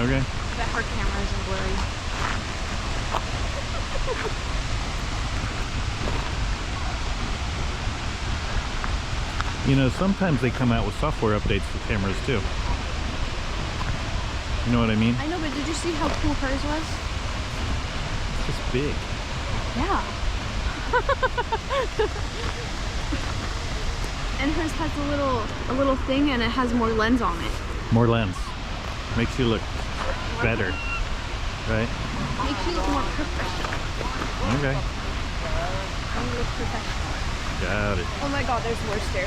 Okay. But her camera isn't blurry. You know, sometimes they come out with software updates for cameras too. You know what I mean? I know, but did you see how cool hers was? It's just big. Yeah. And hers has a little thing, and it has more lens on it. More lens. Makes you look better. Right? Makes you look more professional. Okay. You look professional. Got it. Oh my god, there's more stairs.